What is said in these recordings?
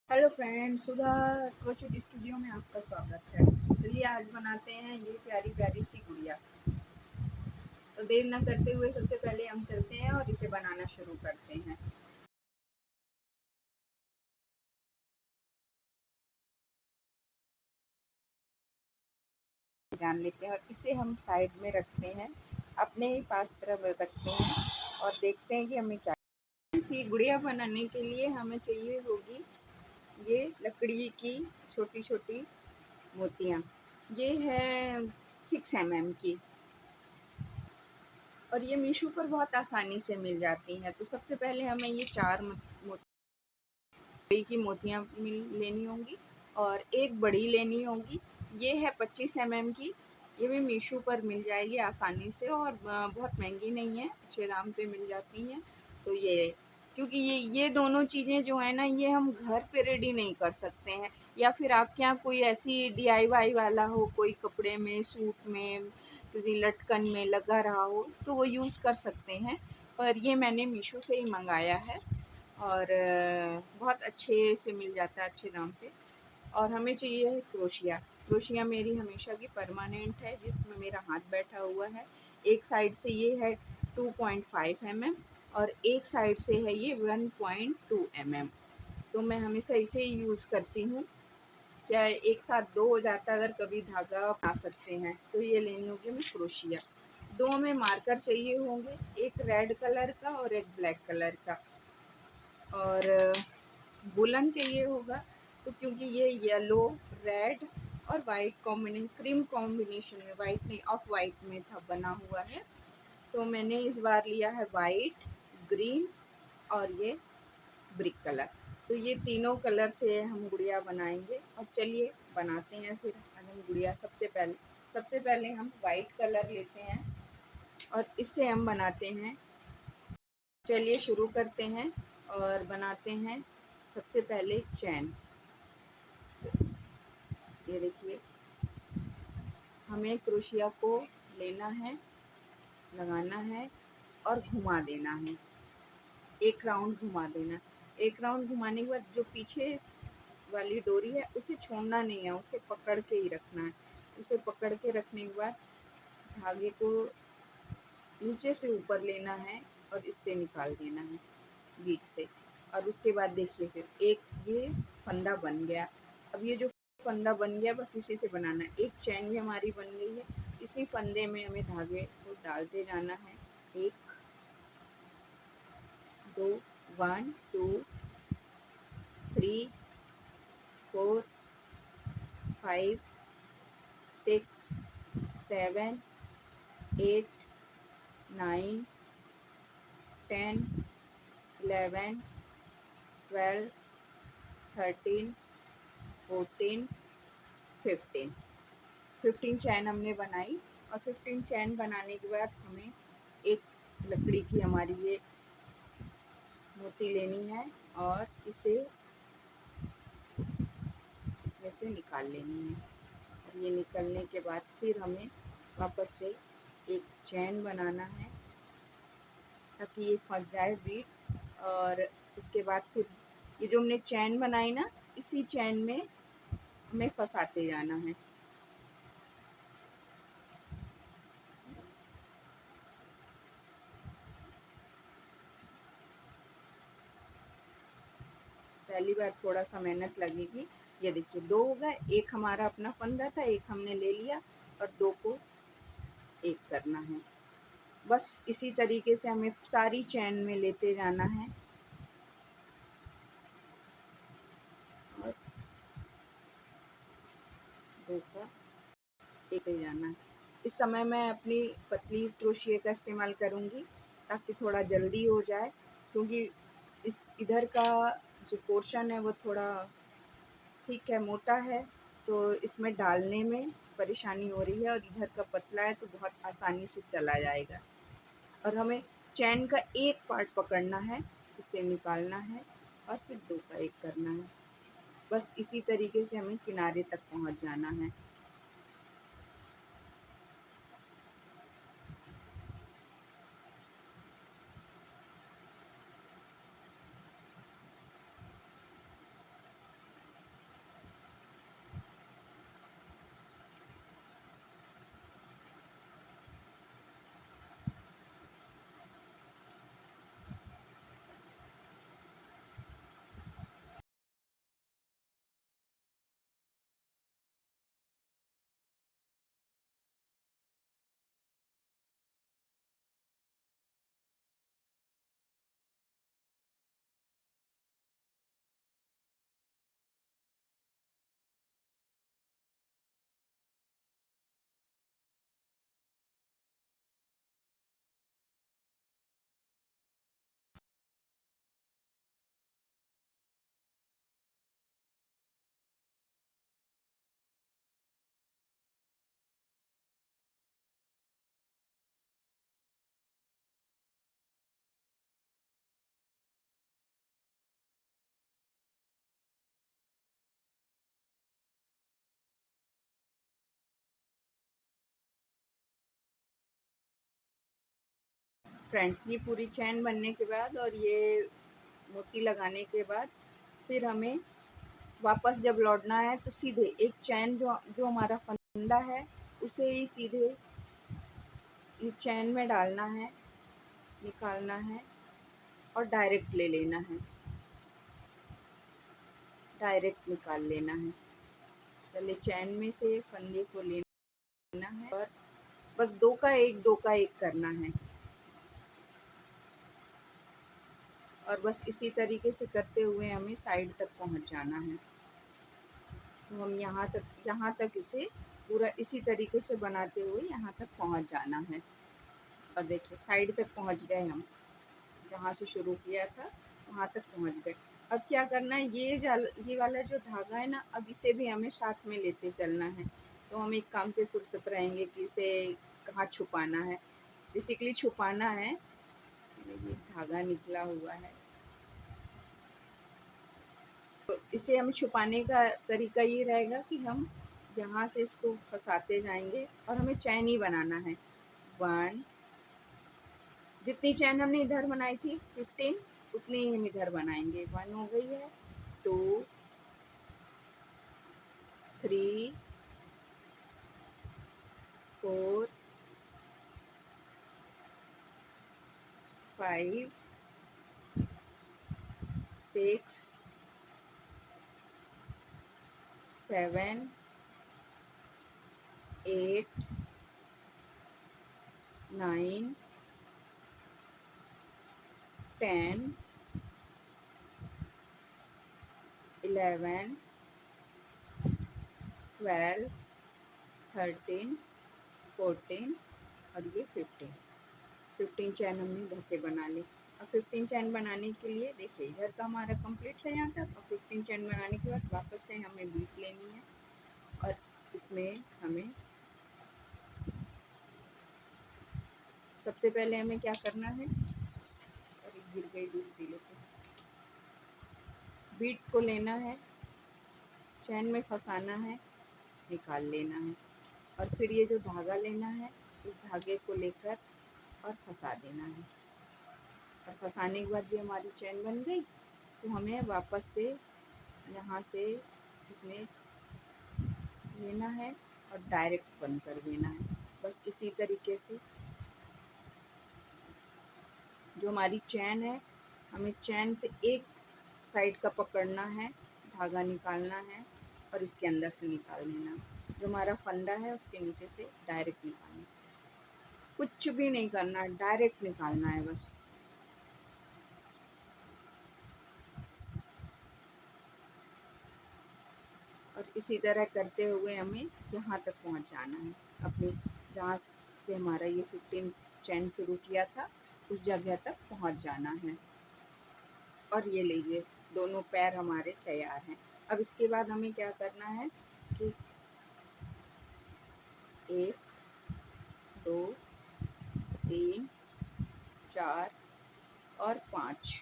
Hello friends, सुधा crochet studio में आपका स्वागत है। चलिए आज बनाते हैं ये प्यारी प्यारी सी गुड़िया। तो देर ना करते हुए सबसे पहले हम चलते हैं और इसे बनाना शुरू करते हैं। जान लेते हैं और इसे हम साइड में रखते हैं, अपने ही पास पर रखते हैं और देखते हैं कि हमें क्या। इसी गुड़िया बनाने के लिए हमें चाहिए होगी ये लकड़ी की छोटी छोटी मोतियाँ। ये है 6 mm की और ये मीशो पर बहुत आसानी से मिल जाती हैं। तो सबसे पहले हमें ये 4 बड़ी की मोतियाँ लेनी होंगी और एक बड़ी लेनी होगी। ये है 25 mm की। ये भी मीशो पर मिल जाएगी आसानी से और बहुत महंगी नहीं है, अच्छे दाम पे मिल जाती हैं। तो ये क्योंकि ये दोनों चीज़ें जो है ना, ये हम घर पे रेडी नहीं कर सकते हैं, या फिर आपके यहाँ कोई ऐसी DIY वाला हो, कोई कपड़े में, सूट में, किसी लटकन में लगा रहा हो तो वो यूज़ कर सकते हैं। पर ये मैंने मीशो से ही मंगाया है और बहुत अच्छे से मिल जाता है, अच्छे दाम पे। और हमें चाहिए है क्रोशिया। क्रोशिया मेरी हमेशा की परमानेंट है, जिसमें मेरा हाथ बैठा हुआ है। एक साइड से ये है 2.5 mm और एक साइड से है ये 1.2 mm। तो मैं हमेशा इसे ही यूज़ करती हूँ। क्या एक साथ दो हो जाता है, अगर कभी धागा बना सकते हैं। तो ये लेनी होगी हमें क्रोशिया। दो हमें मार्कर चाहिए होंगे, एक रेड कलर का और एक ब्लैक कलर का। और वुलन चाहिए होगा, तो क्योंकि ये येलो, रेड और वाइट कॉम्बिनेशन, क्रीम कॉम्बिनेशन में, वाइट नहीं ऑफ वाइट में था बना हुआ है। तो मैंने इस बार लिया है वाइट, ग्रीन और ये ब्रिक कलर। तो ये तीनों कलर से हम गुड़िया बनाएंगे और चलिए बनाते हैं फिर। आज हम गुड़िया सबसे पहले हम वाइट कलर लेते हैं और इससे हम बनाते हैं। चलिए शुरू करते हैं और बनाते हैं। सबसे पहले चैन। ये देखिए, हमें क्रोशिया को लेना है, लगाना है और घुमा देना है। एक राउंड घुमा देना। एक राउंड घुमाने के बाद जो पीछे वाली डोरी है उसे छोड़ना नहीं है, उसे पकड़ के ही रखना है। उसे पकड़ के रखने के बाद धागे को नीचे से ऊपर लेना है और इससे निकाल देना है बीच से। और उसके बाद देखिए फिर एक ये फंदा बन गया। अब ये जो फंदा बन गया, बस इसी से बनाना है। एक चैन भी हमारी बन गई है। इसी फंदे में हमें धागे को डालते जाना है। एक, दो, 1 2 3 4 5 6 7 8 9 10 11 12 13 14 15। 15 चैन हमने बनाई और 15 चैन बनाने के बाद हमें एक लकड़ी की हमारी ये मोती लेनी है और इसे इसमें से निकाल लेनी है। और ये निकलने के बाद फिर हमें वापस से एक चैन बनाना है ताकि ये फंस जाए बीट। और उसके बाद फिर ये जो हमने चैन बनाई ना, इसी चैन में हमें फंसाते जाना है। पहली बार थोड़ा सा मेहनत लगेगी। ये देखिए, दो हो गए। एक हमारा अपना फंदा था, एक हमने ले लिया और दो को एक करना है। बस इसी तरीके से हमें सारी चैन में लेते जाना है और दो का एक ले जाना है। इस समय मैं अपनी पतली क्रोशिया का इस्तेमाल करूँगी ताकि थोड़ा जल्दी हो जाए, क्योंकि इस इधर का जो पोर्शन है वो थोड़ा ठीक है, मोटा है। तो इसमें डालने में परेशानी हो रही है और इधर का पतला है तो बहुत आसानी से चला जाएगा। और हमें चैन का एक पार्ट पकड़ना है, उसे निकालना है और फिर दो का एक करना है। बस इसी तरीके से हमें किनारे तक पहुंच जाना है। फ्रेंड्स, ये पूरी चैन बनने के बाद और ये मोती लगाने के बाद फिर हमें वापस जब लौटना है तो सीधे एक चैन जो जो हमारा फंदा है उसे ही सीधे ये चैन में डालना है, निकालना है और डायरेक्ट ले लेना है, डायरेक्ट निकाल लेना है। पहले चैन में से फंदे को लेना है और बस दो का एक करना है और बस इसी तरीके से करते हुए हमें साइड तक पहुंच जाना है। तो हम यहाँ तक इसे पूरा इसी तरीके से बनाते हुए यहाँ तक पहुँच जाना है। और देखिए साइड तक पहुँच गए हम, जहाँ से शुरू किया था वहाँ तक पहुँच गए। अब क्या करना है, ये वाला जो धागा है ना, अब इसे भी हमें साथ में लेते चलना है। तो हम एक काम से फुर्सत रहेंगे कि इसे कहाँ छुपाना है। बेसिकली छुपाना है, ये धागा निकला हुआ है तो इसे हम छुपाने का तरीका ये रहेगा कि हम यहाँ से इसको फंसाते जाएंगे और हमें चैन ही बनाना है। 1, जितनी चैन हमने इधर बनाई थी 15, उतनी ही हम इधर बनाएंगे। 1 हो गई है, 2, 3, 4, 5, 6, 7, 8, 9, 10, 11, 12, 13, 14 और ये 15 चैन हमने इधर से बना ली। अब 15 चैन बनाने के लिए देखिए इधर का हमारा कंप्लीट था यहाँ तक। और 15 चैन बनाने के बाद वापस से हमें बीट लेनी है और इसमें हमें सबसे पहले हमें क्या करना है, और गिर गई दूसरी लेके, बीट को लेना है, चैन में फंसाना है, निकाल लेना है और फिर ये जो धागा लेना है इस धागे को लेकर और फंसा देना है। और फंसाने के बाद ये हमारी चैन बन गई। तो हमें वापस से यहाँ से इसमें लेना है और डायरेक्ट बंद कर देना है। बस इसी तरीके से जो हमारी चैन है, हमें चैन से एक साइड का पकड़ना है, धागा निकालना है और इसके अंदर से निकाल देना। जो हमारा फंदा है उसके नीचे से डायरेक्ट निकालना, कुछ भी नहीं करना, डायरेक्ट निकालना है बस। और इसी तरह करते हुए हमें यहाँ तक पहुँच जाना है, अपनी जहाँ से हमारा ये 15 चैन शुरू किया था उस जगह तक पहुँच जाना है। और ये लीजिए दोनों पैर हमारे तैयार हैं। अब इसके बाद हमें क्या करना है कि 1, 2, 3, 4 और 5,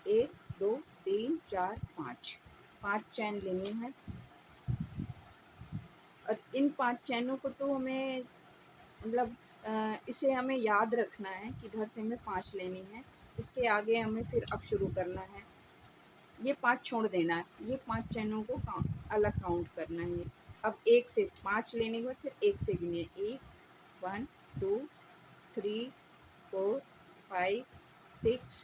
1, 2, 3, 4, 5 चैन लेनी है। और इन 5 चैनों को तो हमें मतलब इसे हमें याद रखना है कि इधर से हमें 5 लेनी है, इसके आगे हमें फिर अब शुरू करना है। ये 5 छोड़ देना है, ये 5 चैनों को अलग काउंट करना है। अब 1 से 5 लेने के बाद फिर 1 से गिनिए, 1, 2, 3, 4, 5, 6,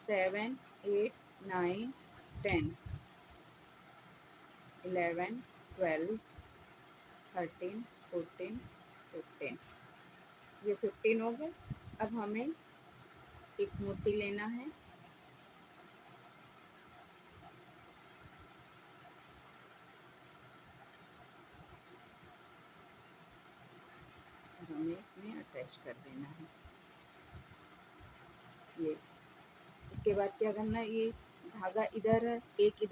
7, 8, 9, 10, 11, 12, 13, 14, 15, ये 15 हो गए। अब हमें एक मोती लेना है, और हमें इसमें अटैच कर देना है ये। इसके बाद क्या करना है, ये धागा इधर एक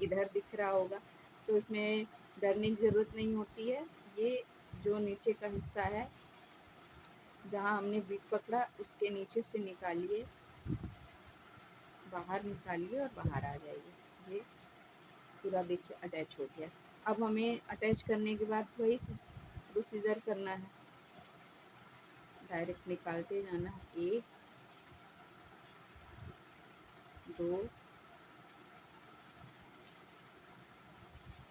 इधर दिख रहा होगा, तो इसमें डरने की ज़रूरत नहीं होती है। ये जो नीचे का हिस्सा है जहाँ हमने बीट पकड़ा उसके नीचे से निकालिए, बाहर निकालिए और बाहर आ जाइए। ये पूरा देखिए अटैच हो गया। अब हमें अटैच करने के बाद वही प्रोसीजर करना है। डायरेक्ट निकालते जाना। 1 2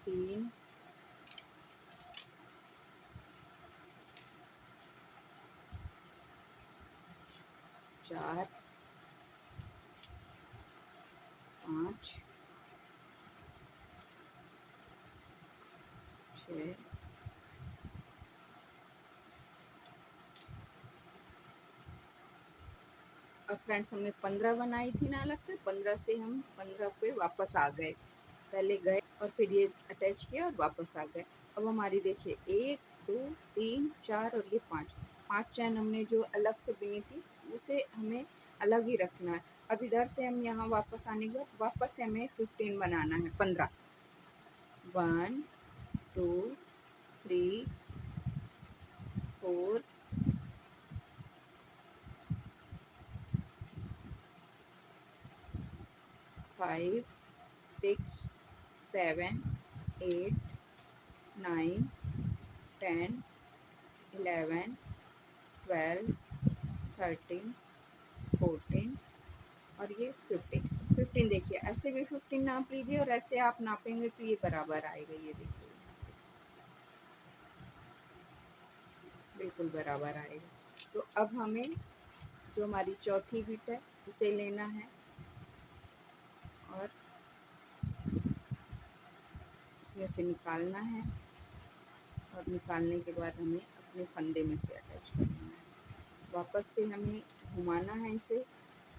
3 4 5 6 अब फ्रेंड्स हमने 15 बनाई थी ना अलग से, 15 से हम 15 पे वापस आ गए। पहले गए और फिर ये अटैच किया और वापस आ गए। अब हमारी देखिए 1 2 3 4 और ये 5 चैन हमने जो अलग से बुनी थी उसे हमें अलग ही रखना है। अब इधर से हम यहाँ वापस आने के बाद वापस से हमें 15 बनाना है। 15 1 2 3 4 5 6 7 8 9 10 11 12 13 14 और ये 15 देखिए ऐसे भी 15 नाप लीजिए और ऐसे आप नापेंगे तो ये बराबर आएगा। ये देखिए बिल्कुल बराबर आएगा। तो अब हमें जो हमारी चौथी बिट है उसे लेना है और इसमें से निकालना है और निकालने के बाद हमें अपने फंदे में से अटैच करना है। वापस से हमें घुमाना है इसे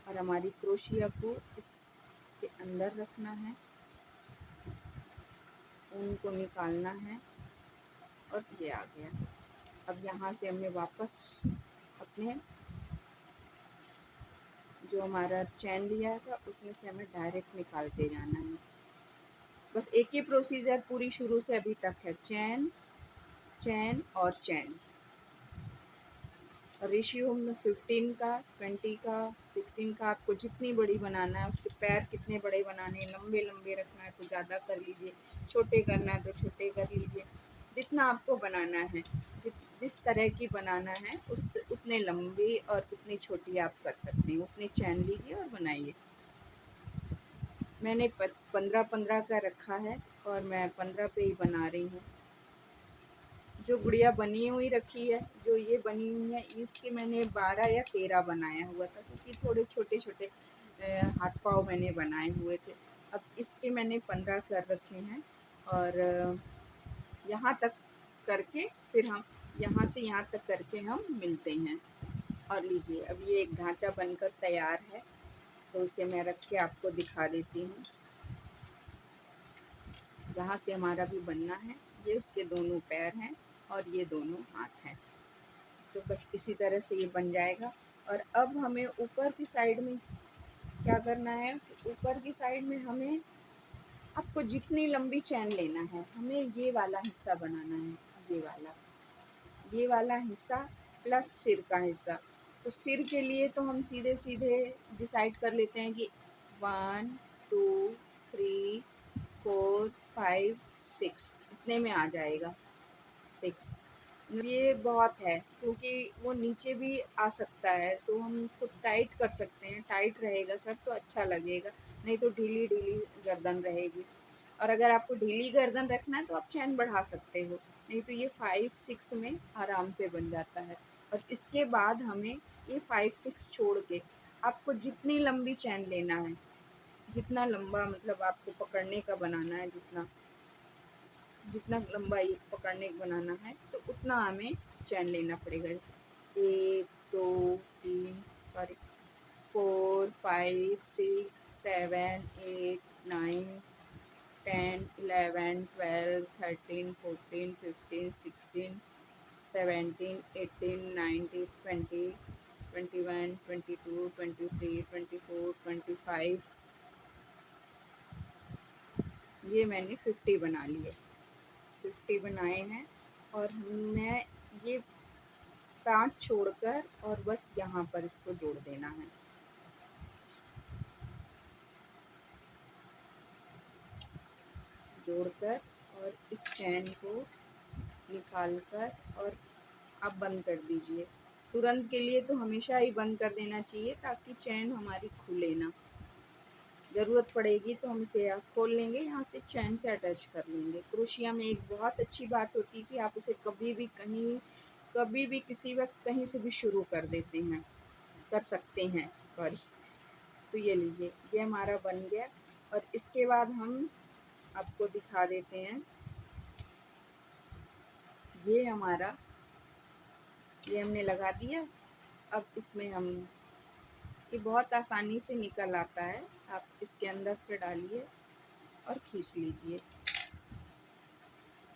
और हमारी क्रोशिया को इसके अंदर रखना है, ऊन को निकालना है और ये आ गया। अब यहाँ से हमें वापस अपने जो हमारा चैन लिया था उसमें से हमें डायरेक्ट निकालते जाना है। बस एक ही प्रोसीजर पूरी शुरू से अभी तक है, चैन चैन और चैन। रेशियो में 15 का 20 का 16 का आपको जितनी बड़ी बनाना है, उसके पैर कितने बड़े बनाने हैं, लंबे लंबे रखना है तो ज़्यादा कर लीजिए, छोटे करना है तो छोटे कर लीजिए। जितना आपको बनाना है, जिस तरह की बनाना है उतने लंबी और उतनी छोटी आप कर सकते हैं। उतनी चैन लीजिए और बनाइए। मैंने 15-15 का रखा है और मैं 15 पे ही बना रही हूँ। जो गुड़िया बनी हुई रखी है, जो ये बनी हुई है, इसके मैंने 12 या 13 बनाया हुआ था क्योंकि थोड़े छोटे छोटे हाथ पाँव मैंने बनाए हुए थे। अब इसके मैंने 15 कर रखे हैं और यहाँ तक करके फिर हम यहाँ से यहाँ तक करके हम मिलते हैं। और लीजिए अब ये एक ढांचा बनकर तैयार है, तो इसे मैं रख के आपको दिखा देती हूँ। जहाँ से हमारा भी बनना है, ये उसके दोनों पैर हैं और ये दोनों हाथ हैं। तो बस इसी तरह से ये बन जाएगा। और अब हमें ऊपर की साइड में क्या करना है, ऊपर की साइड में हमें आपको जितनी लंबी चैन लेना है, हमें ये वाला हिस्सा बनाना है। ये वाला हिस्सा प्लस सिर का हिस्सा। तो सिर के लिए तो हम सीधे सीधे डिसाइड कर लेते हैं कि 1 2 3 4 5 6 इतने में आ जाएगा। 6 ये बहुत है क्योंकि वो नीचे भी आ सकता है, तो हम उसको टाइट कर सकते हैं। टाइट रहेगा सब तो अच्छा लगेगा, नहीं तो ढीली ढीली गर्दन रहेगी। और अगर आपको ढीली गर्दन रखना है तो आप चैन बढ़ा सकते हो, नहीं तो ये 5 6 में आराम से बन जाता है। और इसके बाद हमें ये 5 6 छोड़ के आपको जितनी लंबी चैन लेना है, जितना लंबा मतलब आपको पकड़ने का बनाना है, जितना जितना लंबा ये पकड़ने का बनाना है तो उतना हमें चैन लेना पड़ेगा। 1 2 3 सॉरी 4 5 6 7 8 9 10 11 12 13 14 15 16 17 18 19 20 21 22 23 24 25 ये मैंने 50 बना लिए। 50 बनाए हैं और मैं ये 5 छोड़कर और बस यहाँ पर इसको जोड़ देना है। जोड़कर और इस चैन को निकाल कर और आप बंद कर दीजिए। तुरंत के लिए तो हमेशा ही बंद कर देना चाहिए ताकि चैन हमारी खुले ना। ज़रूरत पड़ेगी तो हम इसे यहाँ खोल लेंगे, यहाँ से चैन से अटैच कर लेंगे। क्रोशिया में एक बहुत अच्छी बात होती है कि आप उसे कभी भी कहीं, कभी भी किसी वक्त कहीं से भी शुरू कर देते हैं, कर सकते हैं, सॉरी। तो ये लीजिए, ये हमारा बन गया। और इसके बाद हम आपको दिखा देते हैं, ये हमारा, ये हमने लगा दिया। अब इसमें हम, ये बहुत आसानी से निकल आता है, आप इसके अंदर से डालिए और खींच लीजिए।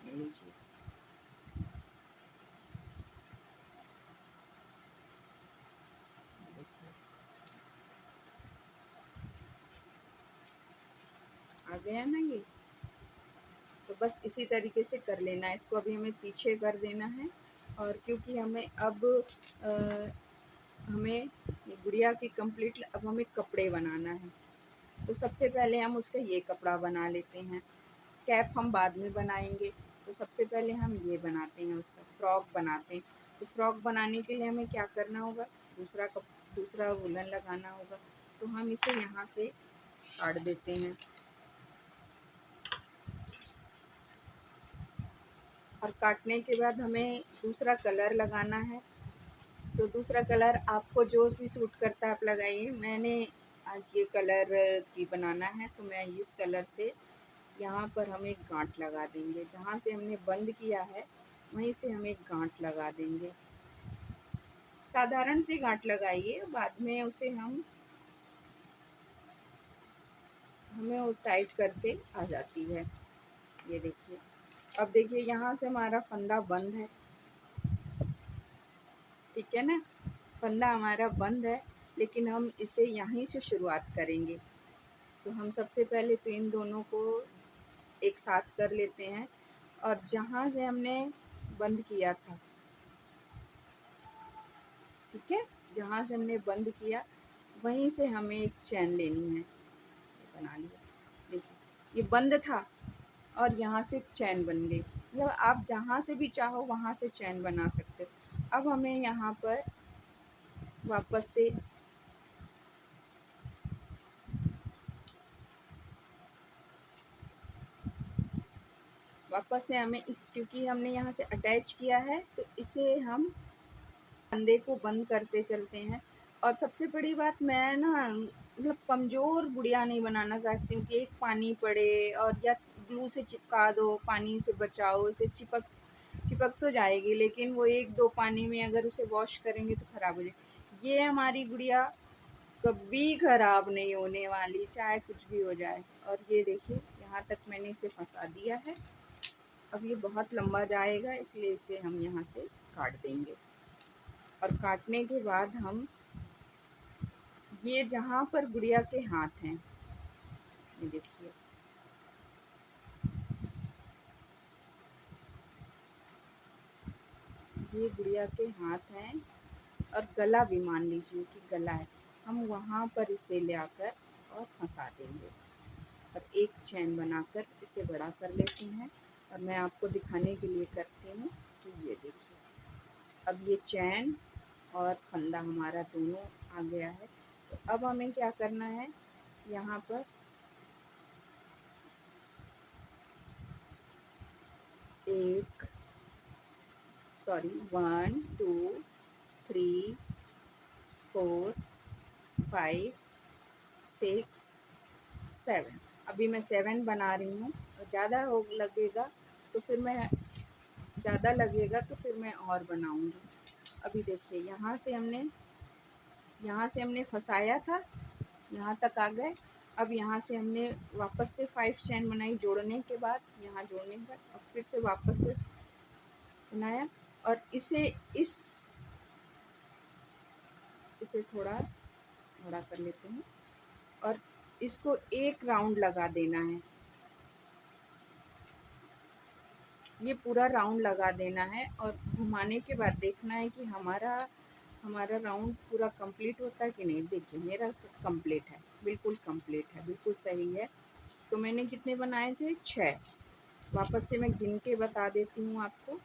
ये लीजिए, देखिए आ गया ना ये। तो बस इसी तरीके से कर लेना है। इसको अभी हमें पीछे कर देना है, और क्योंकि हमें अब हमें ये गुड़िया की कंप्लीट, अब हमें कपड़े बनाना है। तो सबसे पहले हम उसका ये कपड़ा बना लेते हैं। कैप हम बाद में बनाएंगे। तो सबसे पहले हम ये बनाते हैं, उसका फ्रॉक बनाते हैं। तो फ्रॉक बनाने के लिए हमें क्या करना होगा, दूसरा वूलन लगाना होगा। तो हम इसे यहाँ से काट देते हैं, और काटने के बाद हमें दूसरा कलर लगाना है। तो दूसरा कलर आपको जो भी सूट करता है आप लगाइए। मैंने आज ये कलर की बनाना है, तो मैं इस कलर से यहाँ पर हम एक गांठ लगा देंगे। जहाँ से हमने बंद किया है वहीं से हम एक गांठ लगा देंगे। साधारण सी गांठ लगाइए, बाद में उसे हमें वो टाइट करके आ जाती है। ये देखिए, अब देखिए यहाँ से हमारा फंदा बंद है, ठीक है ना। फंदा हमारा बंद है, लेकिन हम इसे यहीं से शुरुआत करेंगे। तो हम सबसे पहले तो इन दोनों को एक साथ कर लेते हैं, और जहाँ से हमने बंद किया था, ठीक है, जहाँ से हमने बंद किया वहीं से हमें एक चैन लेनी है। ये बना लिया, देखिए ये बंद था और यहाँ से चैन बन गई। मतलब आप जहाँ से भी चाहो वहाँ से चैन बना सकते हो। अब हमें यहाँ पर वापस से हमें इस, क्योंकि हमने यहाँ से अटैच किया है, तो इसे हम फंदे को बंद करते चलते हैं। और सबसे बड़ी बात, मैं ना मतलब कमज़ोर गुड़िया नहीं बनाना चाहती हूँ कि एक पानी पड़े और या ग्लू से चिपका दो, पानी से बचाओ, इसे चिपक तो जाएगी, लेकिन वो एक दो पानी में अगर उसे वॉश करेंगे तो ख़राब हो जाएगी। ये हमारी गुड़िया कभी ख़राब नहीं होने वाली, चाहे कुछ भी हो जाए। और ये देखिए, यहाँ तक मैंने इसे फंसा दिया है। अब ये बहुत लंबा जाएगा, इसलिए इसे हम यहाँ से काट देंगे। और काटने के बाद हम ये जहाँ पर गुड़िया के हाथ हैं, ये देखिए, ये गुड़िया के हाथ हैं, और गला भी मान लीजिए कि गला है, हम वहाँ पर इसे ले आकर और फंसा देंगे। और एक चैन बनाकर इसे बड़ा कर लेते हैं, और मैं आपको दिखाने के लिए करती हूँ कि ये देखिए, अब ये चैन और फंदा हमारा दोनों आ गया है। तो अब हमें क्या करना है, यहाँ पर एक, सॉरी, 1 2 3 4 5 6 7, अभी मैं 7 बना रही हूँ। ज़्यादा हो लगेगा तो फिर मैं, ज़्यादा लगेगा तो फिर मैं और बनाऊँगी। अभी देखिए, यहाँ से हमने फंसाया था, यहाँ तक आ गए। अब यहाँ से हमने वापस से 5 चैन बनाई, जोड़ने के बाद, यहाँ जोड़ने के बाद, और फिर से वापस से बनाया, और इसे थोड़ा बड़ा कर लेते हैं, और इसको एक राउंड लगा देना है। ये पूरा राउंड लगा देना है, और घुमाने के बाद देखना है कि हमारा राउंड पूरा कंप्लीट होता है कि नहीं। देखिए मेरा कंप्लीट है, बिल्कुल कंप्लीट है, बिल्कुल सही है। तो मैंने कितने बनाए थे, 6। वापस से मैं गिन के बता देती हूँ आपको।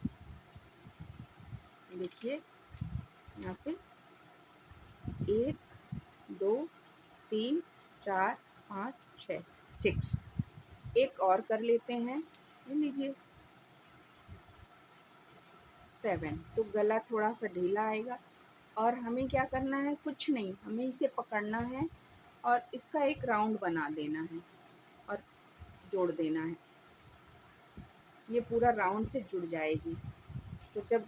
देखिए, यहाँ से 1 2 3 4 5 6 6 एक और कर लेते हैं, ले लीजिए 7। तो गला थोड़ा सा ढीला आएगा और हमें क्या करना है, कुछ नहीं, हमें इसे पकड़ना है और इसका एक राउंड बना देना है और जोड़ देना है। ये पूरा राउंड से जुड़ जाएगी। तो जब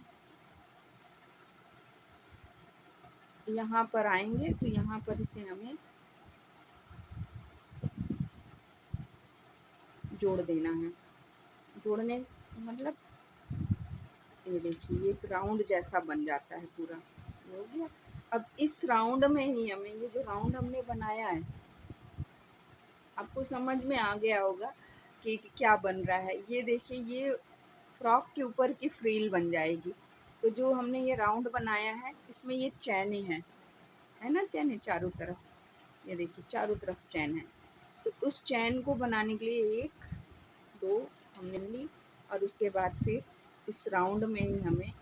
यहाँ पर आएंगे तो यहाँ पर इसे हमें जोड़ देना है। जोड़ने मतलब ये देखिए, ये एक राउंड जैसा बन जाता है पूरा, हो गया। अब इस राउंड में ही हमें, ये जो राउंड हमने बनाया है, आपको समझ में आ गया होगा कि क्या बन रहा है। ये देखिए, ये फ्रॉक के ऊपर की फ्रील बन जाएगी। तो जो हमने ये राउंड बनाया है, इसमें ये चैने हैं, है ना, चैन है चारों तरफ, ये देखिए चारों तरफ चैन है। तो उस चैन को बनाने के लिए 1 2 हमने ली और उसके बाद फिर इस राउंड में ही हमें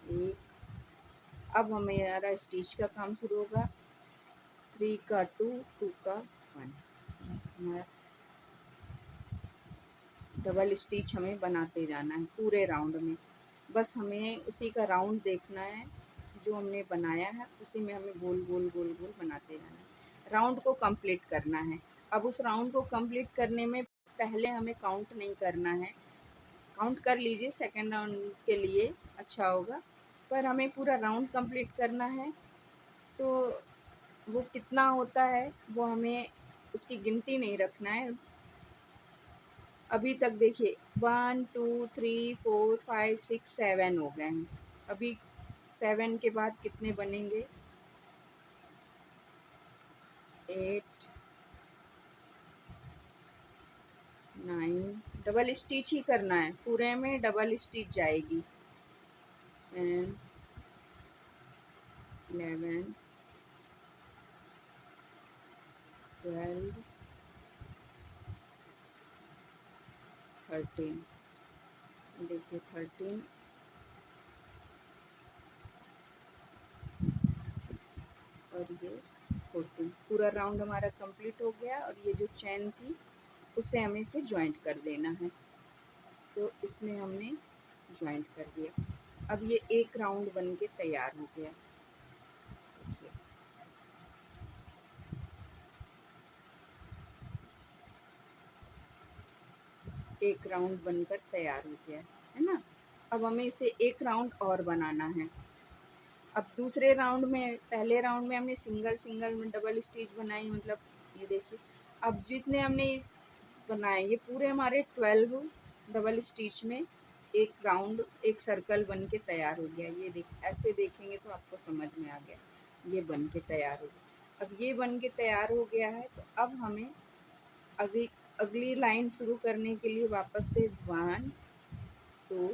एक, अब हमारा स्टिच का काम शुरू होगा। 3 का 2 2 का 1, हमारा डबल स्टिच हमें बनाते जाना है पूरे राउंड में। बस हमें उसी का राउंड देखना है जो हमने बनाया है, उसी में हमें गोल गोल गोल गोल बनाते जाना है, राउंड को कंप्लीट करना है। अब उस राउंड को कंप्लीट करने में पहले हमें काउंट नहीं करना है, काउंट कर लीजिए सेकेंड राउंड के लिए अच्छा होगा, पर हमें पूरा राउंड कंप्लीट करना है। तो वो कितना होता है वो हमें उसकी गिनती नहीं रखना है। अभी तक देखिए 1 2 3 4 5 6 7 हो गए हैं। अभी 7 के बाद कितने बनेंगे, 8 9, डबल स्टिच ही करना है, पूरे में डबल स्टिच जाएगी। 10 11 12 13, देखिए 13 और ये 14। पूरा राउंड हमारा कंप्लीट हो गया और ये जो चैन थी उसे हमें इसे ज्वाइंट कर देना है। तो इसमें हमने ज्वाइंट कर दिया। अब ये एक राउंड बन के तैयार हो गया। एक राउंड बनकर तैयार हो गया है ना। अब हमें इसे एक राउंड और बनाना है। अब दूसरे राउंड में, पहले राउंड में हमने सिंगल सिंगल में डबल स्टिच बनाई, मतलब ये देखिए। अब जितने हमने बनाए ये पूरे हमारे 12 डबल स्टिच में एक राउंड, एक सर्कल बन के तैयार हो गया। ये देख, ऐसे देखेंगे तो आपको समझ में आ गया, ये बन के तैयार हो गया। अब ये बन के तैयार हो गया है तो अब हमें अगली अगली लाइन शुरू करने के लिए वापस से 1 2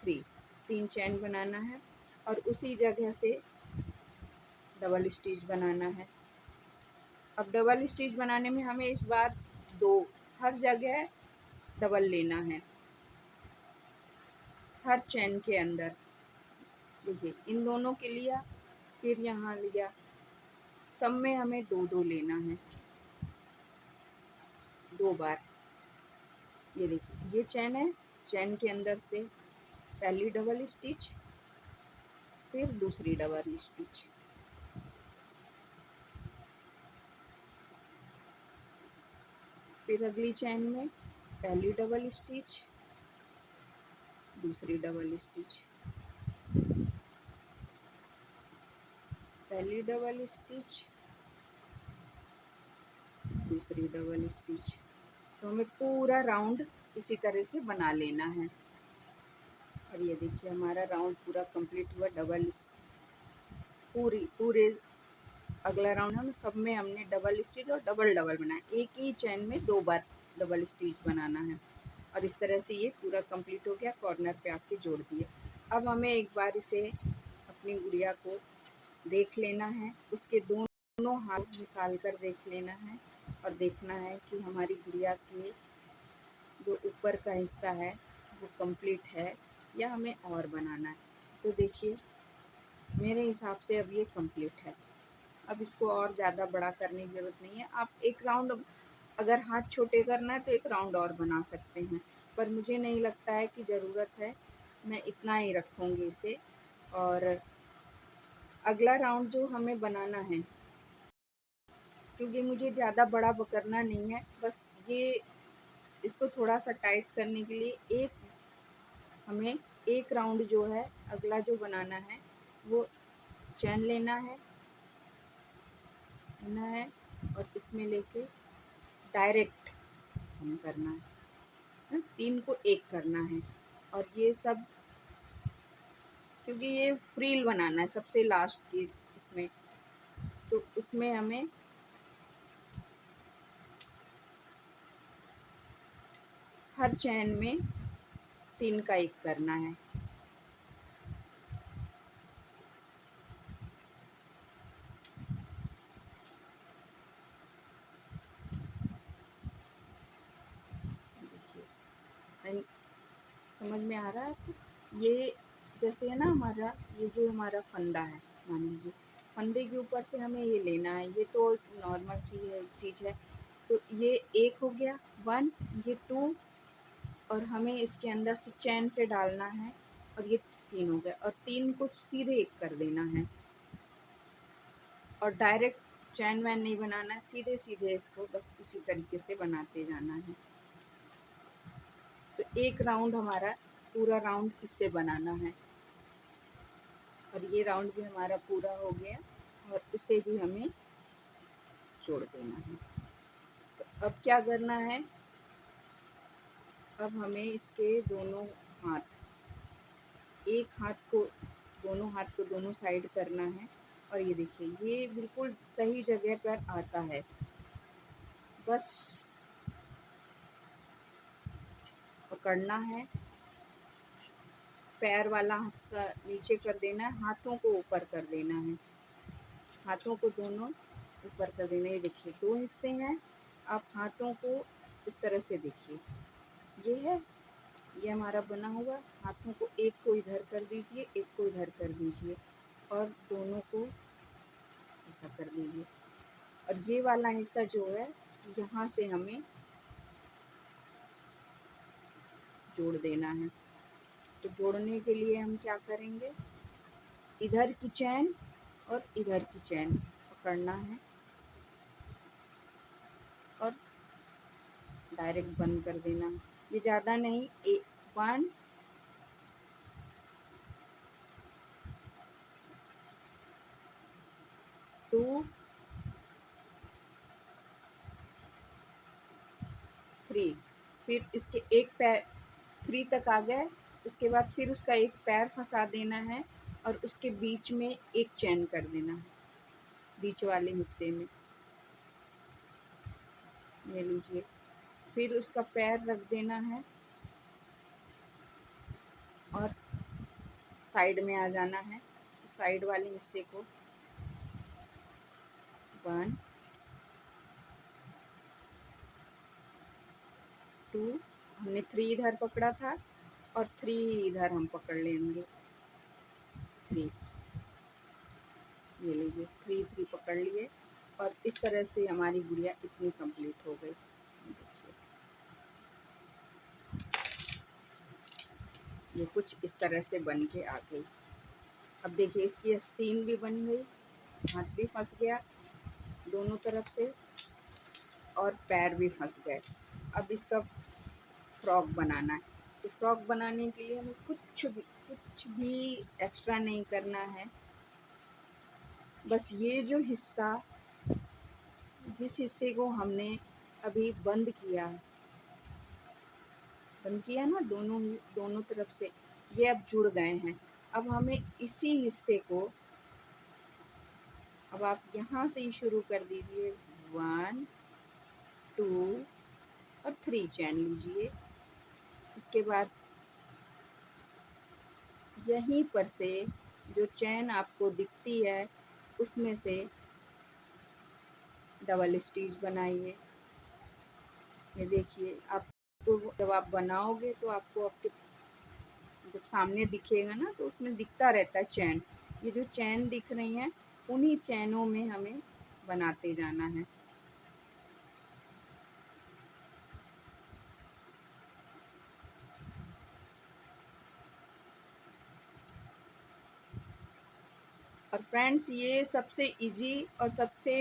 3 3 चैन बनाना है और उसी जगह से डबल स्टिच बनाना है। अब डबल स्टिच बनाने में हमें इस बार 2 हर जगह डबल लेना है, हर चैन के अंदर। देखिए इन दोनों के लिया, फिर यहाँ लिया, सब में हमें 2 2 लेना है, 2 बार। ये देखिए ये चैन है, चैन के अंदर से पहली डबल स्टिच, फिर दूसरी डबल स्टिच, फिर अगली चैन में पहली डबल स्टिच, दूसरी डबल स्टिच, पहली डबल स्टिच, दूसरी डबल स्टिच। तो हमें पूरा राउंड इसी तरह से बना लेना है। और ये देखिए हमारा राउंड पूरा कंप्लीट हुआ, डबल पूरे अगला राउंड हम सब में हमने डबल स्टिच और डबल डबल बनाया। एक ही चैन में 2 बार डबल स्टिच बनाना है और इस तरह से ये पूरा कंप्लीट हो गया। कॉर्नर पे आके जोड़ दिए। अब हमें एक बार इसे अपनी गुड़िया को देख लेना है, उसके दोनों हाथ निकाल कर देख लेना है और देखना है कि हमारी गुड़िया के जो ऊपर का हिस्सा है वो कंप्लीट है या हमें और बनाना है। तो देखिए मेरे हिसाब से अब ये कंप्लीट है। अब इसको और ज़्यादा बड़ा करने की ज़रूरत नहीं है। आप एक राउंड अगर हाथ छोटे करना है तो एक राउंड और बना सकते हैं, पर मुझे नहीं लगता है कि ज़रूरत है। मैं इतना ही रखूँगी इसे। और अगला राउंड जो हमें बनाना है, क्योंकि मुझे ज़्यादा बड़ा करना नहीं है, बस ये इसको थोड़ा-सा टाइट करने के लिए हमें एक राउंड जो है अगला जो बनाना है वो चैन लेना है और इसमें लेके डायरेक्ट हम करना है, 3 को एक करना है। और ये सब क्योंकि ये फ्रील बनाना है सबसे लास्ट की इसमें, तो उसमें हमें हर चैन में 3 का एक करना है। देखिए समझ में आ रहा है आपको? ये जैसे है ना हमारा ये जो हमारा फंदा है, मान लीजिए फंदे के ऊपर से हमें ये लेना है, ये तो नॉर्मल सी चीज़ है। तो ये एक हो गया 1, ये 2 और हमें इसके अंदर से चैन से डालना है और ये 3 हो गया और 3 को सीधे एक कर देना है और डायरेक्ट चैन वैन नहीं बनाना है, सीधे-सीधे इसको बस इसी तरीके से बनाते जाना है। तो एक राउंड हमारा पूरा राउंड इससे बनाना है और ये राउंड भी हमारा पूरा हो गया और इसे भी हमें जोड़ देना है। तो अब क्या करना है, अब हमें इसके दोनों हाथ को दोनों साइड करना है और ये देखिए ये बिल्कुल सही जगह पर आता है। बस पकड़ना है, पैर वाला हिस्सा नीचे कर देना है, हाथों को ऊपर कर देना है, हाथों को दोनों ऊपर कर देना है। ये देखिए 2 हिस्से हैं, आप हाथों को इस तरह से देखिए, ये है, ये हमारा बना हुआ, हाथों को एक को इधर कर दीजिए, एक को इधर कर दीजिए और दोनों को ऐसा कर दीजिए और ये वाला हिस्सा जो है यहाँ से हमें जोड़ देना है। तो जोड़ने के लिए हम क्या करेंगे, इधर की चैन और इधर की चैन पकड़ना है और डायरेक्ट बंद कर देना है। ये ज़्यादा नहीं, 1 2 3, फिर इसके एक पैर 3 तक आ गए, उसके बाद फिर उसका एक पैर फंसा देना है और उसके बीच में एक चैन कर देना है, बीच वाले हिस्से में, ये लीजिए। फिर उसका पैर रख देना है और साइड में आ जाना है, साइड वाले हिस्से को 1 2, हमने 3 इधर पकड़ा था और 3 इधर हम पकड़ लेंगे, 3, ये लीजिए 3 पकड़ लिए और इस तरह से हमारी गुड़िया इतनी कंप्लीट हो गई। देखिए ये कुछ इस तरह से बन के आ गई। अब देखिए इसकी आस्तीन भी बन गई, हाथ भी फंस गया दोनों तरफ से और पैर भी फंस गए। अब इसका फ्रॉक बनाना है, तो फ्रॉक बनाने के लिए हमें कुछ भी एक्स्ट्रा नहीं करना है। बस ये जो हिस्सा, जिस हिस्से को हमने अभी बंद किया ना दोनों तरफ से, ये अब जुड़ गए हैं। अब हमें इसी हिस्से को, अब आप यहाँ से ही शुरू कर दीजिए, 1 2 और 3 चैन लीजिए। इसके बाद यहीं पर से जो चैन आपको दिखती है उसमें से डबल स्टिच बनाइए। ये देखिए आपको जब आप बनाओगे तो आपको आपके जब सामने दिखेगा ना तो उसमें दिखता रहता है चैन। ये जो चैन दिख रही हैं उन्हीं चैनों में हमें बनाते जाना है। और फ्रेंड्स ये सबसे इजी और सबसे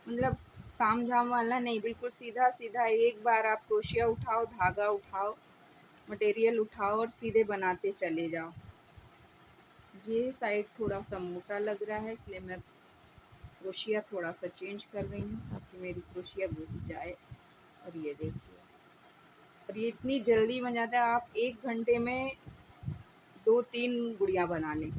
मतलब तामझाम वाला नहीं, बिल्कुल सीधा सीधा एक बार आप क्रोशिया उठाओ, धागा उठाओ, मटेरियल उठाओ और सीधे बनाते चले जाओ। ये साइड थोड़ा सा मोटा लग रहा है इसलिए मैं क्रोशिया थोड़ा सा चेंज कर रही हूँ ताकि मेरी क्रोशिया घुस जाए। और ये देखिए, और ये इतनी जल्दी बन जाता है, आप 1 घंटे में 2-3 गुड़िया बना लें।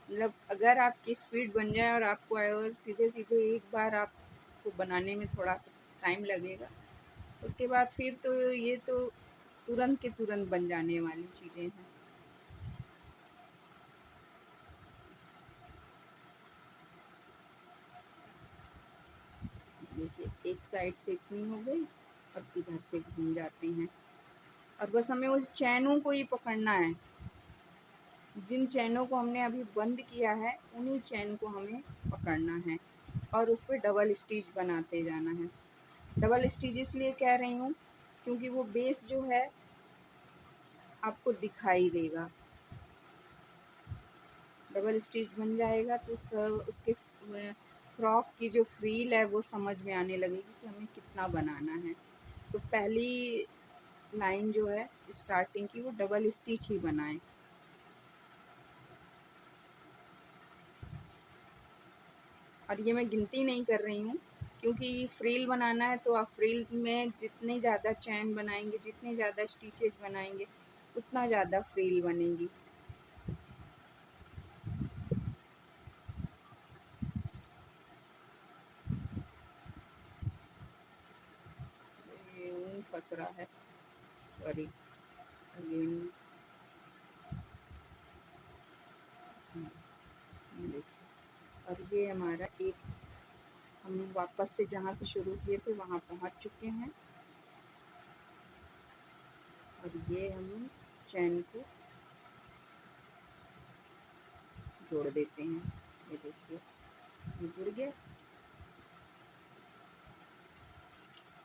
मतलब अगर आपकी स्पीड बन जाए और आपको आए और सीधे सीधे एक बार आपको बनाने में थोड़ा सा टाइम लगेगा, उसके बाद फिर तो ये तो तुरंत के तुरंत बन जाने वाली चीज़ें हैं। देखिए एक साइड से इतनी हो गई और इधर से घूम जाते हैं और बस हमें उस चैनों को ही पकड़ना है। जिन चैनों को हमने अभी बंद किया है उन्हीं चैन को हमें पकड़ना है और उस पर डबल स्टिच बनाते जाना है। डबल स्टिच इसलिए कह रही हूँ क्योंकि वो बेस जो है आपको दिखाई देगा। डबल स्टिच बन जाएगा तो उसके फ्रॉक की जो फ्रील है वो समझ में आने लगेगी कि हमें कितना बनाना है। तो पहली लाइन जो है स्टार्टिंग की वो डबल स्टिच ही बनाएं। और ये मैं गिनती नहीं कर रही हूँ क्योंकि फ्रील बनाना है तो आप फ्रील में जितने ज़्यादा चैन बनाएंगे, जितने ज़्यादा स्टिचेज बनाएंगे, उतना ज़्यादा फ्रील बनेगी। ये ऊन फंस रहा है, सॉरी। अगेन देखिए, और ये हमारा एक, हम वापस से जहाँ से शुरू किए थे वहाँ पहुँच चुके हैं और ये हम चैन को जोड़ देते हैं। ये देखिए ये जुड़ गया,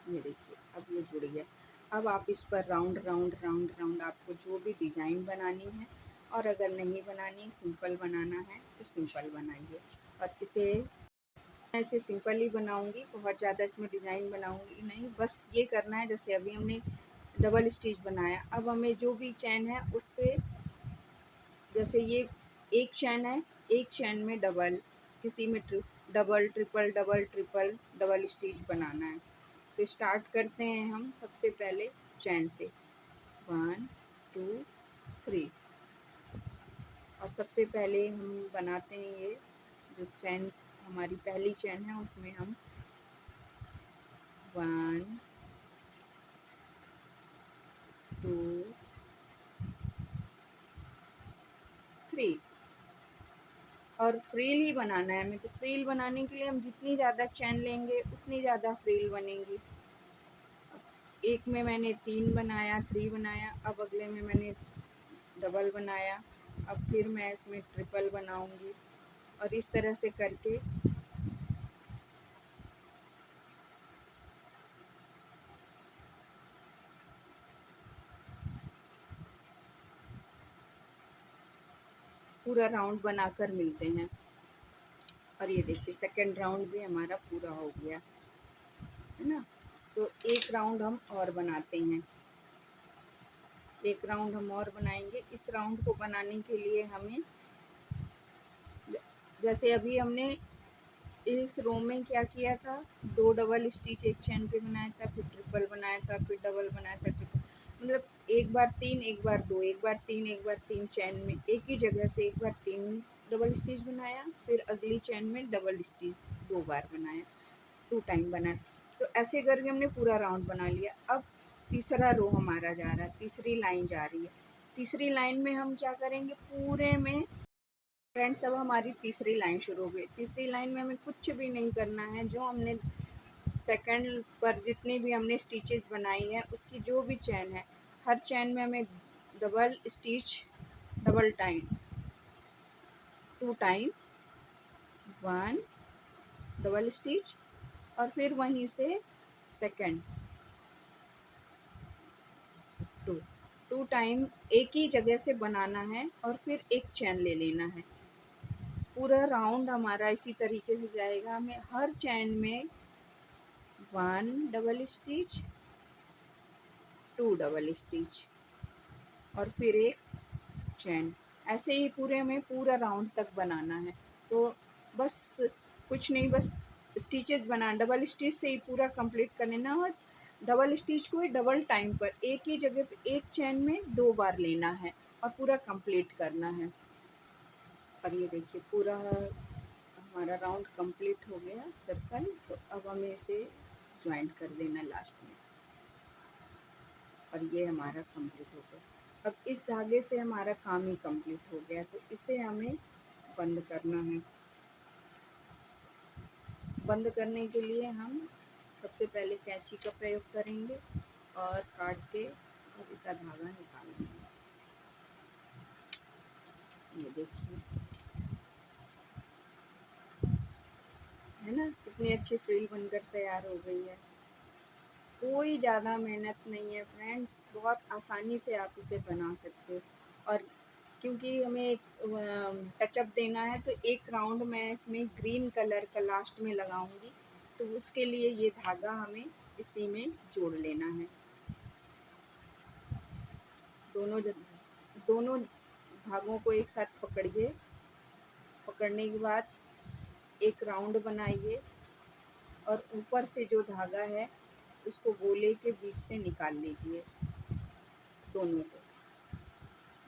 ये देखिए अब ये जुड़ गया। अब आप इस पर राउंड राउंड राउंड राउंड आपको जो भी डिज़ाइन बनानी है, और अगर नहीं बनानी, सिंपल बनाना है तो सिंपल बनाइए। और इसे ऐसे सिंपल ही बनाऊंगी, बहुत ज़्यादा इसमें डिज़ाइन बनाऊंगी नहीं, बस ये करना है जैसे अभी हमने डबल स्टिच बनाया। अब हमें जो भी चैन है उस पर, जैसे ये एक चैन है, एक चैन में डबल, किसी में double triple double triple double stitch बनाना है। तो स्टार्ट करते हैं हम सबसे पहले चैन से, 1 2 3। और सबसे पहले हम बनाते हैं ये जो चैन, हमारी पहली चैन है उसमें हम 1 2 3। और फ्रील ही बनाना है हमें, तो फ्रील बनाने के लिए हम जितनी ज़्यादा चैन लेंगे उतनी ज़्यादा फ्रील बनेंगी। एक में मैंने 3 बनाया, 3 बनाया, अब अगले में मैंने डबल बनाया, अब फिर मैं इसमें ट्रिपल बनाऊंगी और इस तरह से करके पूरा राउंड बनाकर मिलते हैं। और ये देखिए सेकंड राउंड भी हमारा पूरा हो गया है ना। तो एक राउंड हम और बनाते हैं, एक राउंड हम और बनाएंगे। इस राउंड को बनाने के लिए हमें, जैसे अभी हमने इस रो में क्या किया था, 2 डबल स्टिच एक चैन पे बनाया था, फिर ट्रिपल बनाया था, फिर डबल बनाया था, ट्रिपल, मतलब एक बार 3 एक बार 2, एक बार 3 एक बार 3 चैन में एक ही जगह से एक बार 3 डबल स्टिच बनाया, फिर अगली चैन में डबल स्टिच 2 बार बनाया, 2 टाइम बनाया। तो ऐसे करके हमने पूरा राउंड बना लिया। अब तीसरा रो हमारा जा रहा है, तीसरी लाइन जा रही है। तीसरी लाइन में हम क्या करेंगे, पूरे में फ्रेंड्स अब हमारी तीसरी लाइन शुरू हो गई। तीसरी लाइन में हमें कुछ भी नहीं करना है, जो हमने सेकंड पर जितनी भी हमने स्टिचेस बनाई हैं उसकी जो भी चैन है, हर चैन में हमें double stitch, double time, 2 time, 1 double stitch, और फिर वहीं से सेकंड 2, 2 टाइम एक ही जगह से बनाना है और फिर एक चैन ले लेना है। पूरा राउंड हमारा इसी तरीके से जाएगा। हमें हर चैन में 1 डबल स्टिच, 2 डबल स्टिच और फिर एक चैन, ऐसे ही पूरे में पूरा राउंड तक बनाना है। तो बस कुछ नहीं, बस स्टिचेस बना, डबल स्टिच से ही पूरा कंप्लीट कर लेना। और डबल स्टिच को ही डबल टाइम पर एक ही जगह पे एक चैन में 2 बार लेना है और पूरा कंप्लीट करना है। और ये देखिए पूरा हमारा राउंड कंप्लीट हो गया सर्कल। तो अब हमें इसे ज्वाइंट कर देना लास्ट में, और ये हमारा कंप्लीट हो गया। अब इस धागे से हमारा काम ही कंप्लीट हो गया। तो इसे हमें बंद करना है। बंद करने के लिए हम सबसे पहले कैंची का प्रयोग करेंगे और काट के और इसका धागा निकाल देंगे। ये देखिए, है ना, कितनी अच्छी फ्रिल बनकर तैयार हो गई है। कोई ज़्यादा मेहनत नहीं है फ्रेंड्स, बहुत आसानी से आप इसे बना सकते हो। और क्योंकि हमें एक टचअप देना है, तो एक राउंड मैं इसमें ग्रीन कलर का लास्ट में लगाऊंगी, तो उसके लिए ये धागा हमें इसी में जोड़ लेना है। दोनों धागों को एक साथ पकड़िए। पकड़ने के बाद एक राउंड बनाइए और ऊपर से जो धागा है उसको गोले के बीच से निकाल लीजिए।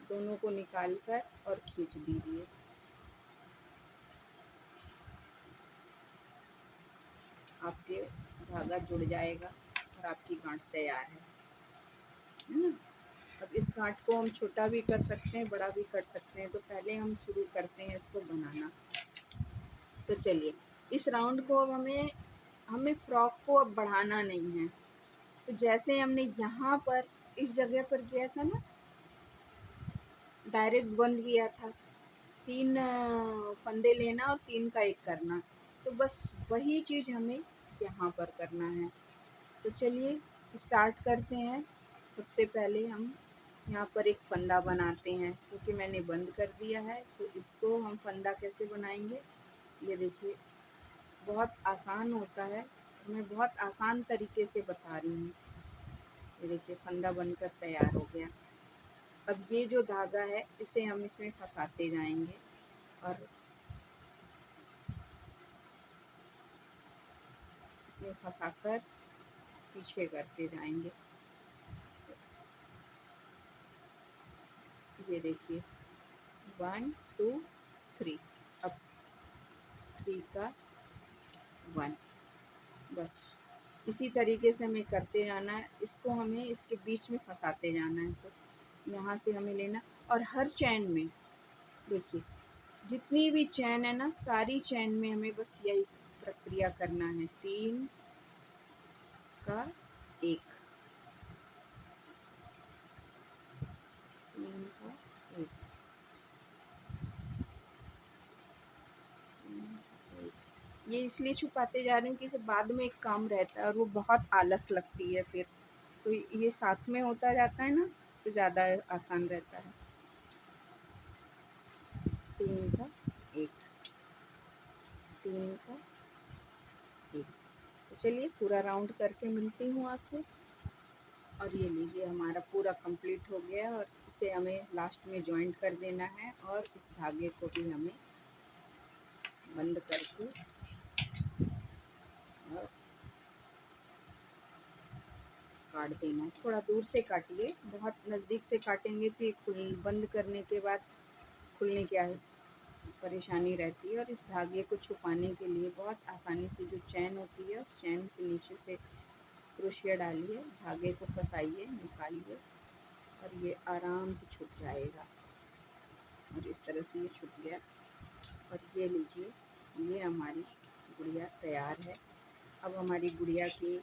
दोनों को निकाल कर और खींच दीजिए। आपके धागा जुड़ जाएगा और आपकी गांठ तैयार है ना। अब इस गांठ को हम छोटा भी कर सकते हैं, बड़ा भी कर सकते हैं। तो पहले हम शुरू करते हैं इसको बनाना। तो चलिए, इस राउंड को अब हमें फ्रॉक को अब बढ़ाना नहीं है। तो जैसे हमने यहाँ पर इस जगह पर किया था ना, डायरेक्ट बंद किया था, 3 फंदे लेना और 3 का 1 करना। तो बस वही चीज़ हमें यहाँ पर करना है। तो चलिए स्टार्ट करते हैं। सबसे पहले हम यहाँ पर एक फंदा बनाते हैं, क्योंकि मैंने बंद कर दिया है। तो इसको हम फंदा कैसे बनाएंगे, ये देखिए, बहुत आसान होता है। मैं बहुत आसान तरीके से बता रही हूँ। ये देखिए फंदा बनकर तैयार हो गया। अब ये जो धागा है इसे हम इसमें फंसाते जाएंगे और इसमें फंसाकर पीछे करते जाएंगे। ये देखिए 1 2 3, अब 3 का 1, बस इसी तरीके से हमें करते जाना है। इसको हमें इसके बीच में फंसाते जाना है। तो यहाँ से हमें लेना, और हर चैन में देखिए जितनी भी चैन है ना, सारी चैन में हमें बस यही प्रक्रिया करना है। 3 का 1, 3 का 1, 3 का 1। ये इसलिए छुपाते जा रहे हैं कि इसे बाद में एक काम रहता है और वो बहुत आलस लगती है फिर। तो ये साथ में होता जाता है ना, तो ज़्यादा आसान रहता है। 3 का 1, 3 का 1। तो चलिए पूरा राउंड करके मिलती हूँ आपसे। और ये लीजिए हमारा पूरा कंप्लीट हो गया, और इसे हमें लास्ट में जॉइंट कर देना है और इस धागे को भी हमें बंद करके और काट देना है। थोड़ा दूर से काटिए, बहुत नज़दीक से काटेंगे तो ये बंद करने के बाद खुलने की परेशानी रहती है। और इस धागे को छुपाने के लिए बहुत आसानी से जो चैन होती है उस चैन से नीचे से क्रोशिया डालिए, धागे को फंसाइए, निकालिए और ये आराम से छूट जाएगा। और इस तरह से ये छूट गया। और ये लीजिए, ये हमारी गुड़िया तैयार है। अब हमारी गुड़िया की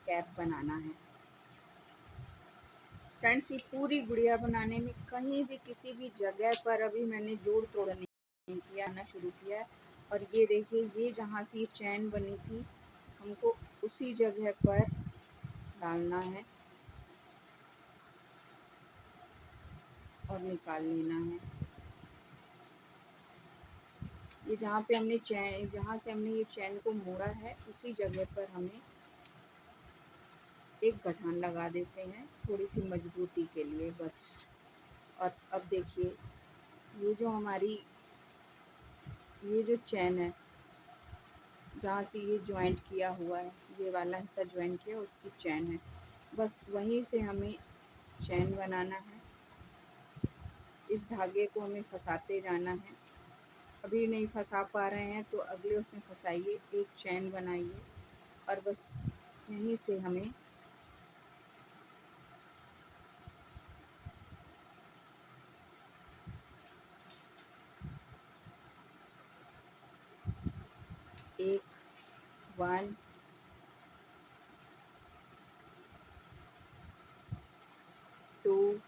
कैप बनाना है। फ्रेंड्स, ये पूरी गुड़िया बनाने में कहीं भी किसी भी जगह पर अभी मैंने जोड़ तोड़ नहीं किया, आना शुरू किया है। और ये देखिए, ये जहाँ से ये चैन बनी थी हमको उसी जगह पर डालना है और निकाल लेना है। ये जहाँ पे हमने चैन, जहाँ से हमने ये चैन को मोड़ा है उसी जगह पर हमें एक गठान लगा देते हैं थोड़ी सी मजबूती के लिए बस। और अब देखिए, ये जो हमारी ये जो चैन है जहाँ से ये जॉइंट किया हुआ है, ये वाला हिस्सा जॉइंट किया उसकी चैन है, बस वहीं से हमें चैन बनाना है। इस धागे को हमें फंसाते जाना है। अभी नहीं फंसा पा रहे हैं तो अगले उसमें फंसाइए, एक चैन बनाइए और बस यहीं से हमें एक 1 2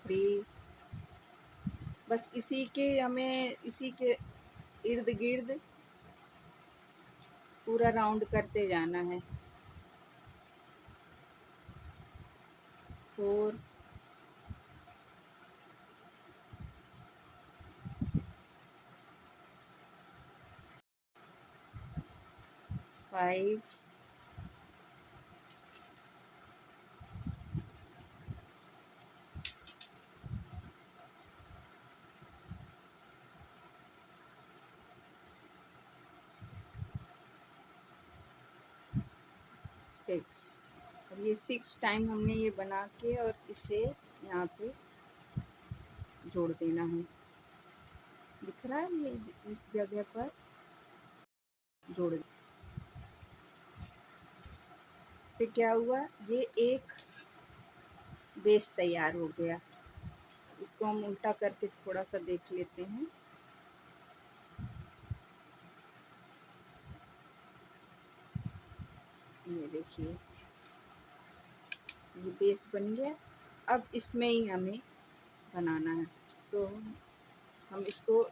3, बस इसी के इर्द गिर्द पूरा राउंड करते जाना है। 4 5 6। और ये 6 टाइम हमने ये बना के और इसे यहाँ पे जोड़ देना है। दिख रहा है, ये इस जगह पर जोड़ से क्या हुआ, ये एक बेस तैयार हो गया। इसको हम उल्टा करके थोड़ा सा देख लेते हैं। ये देखिए, ये बेस बन गया। अब इसमें ही हमें बनाना है, तो हम इसको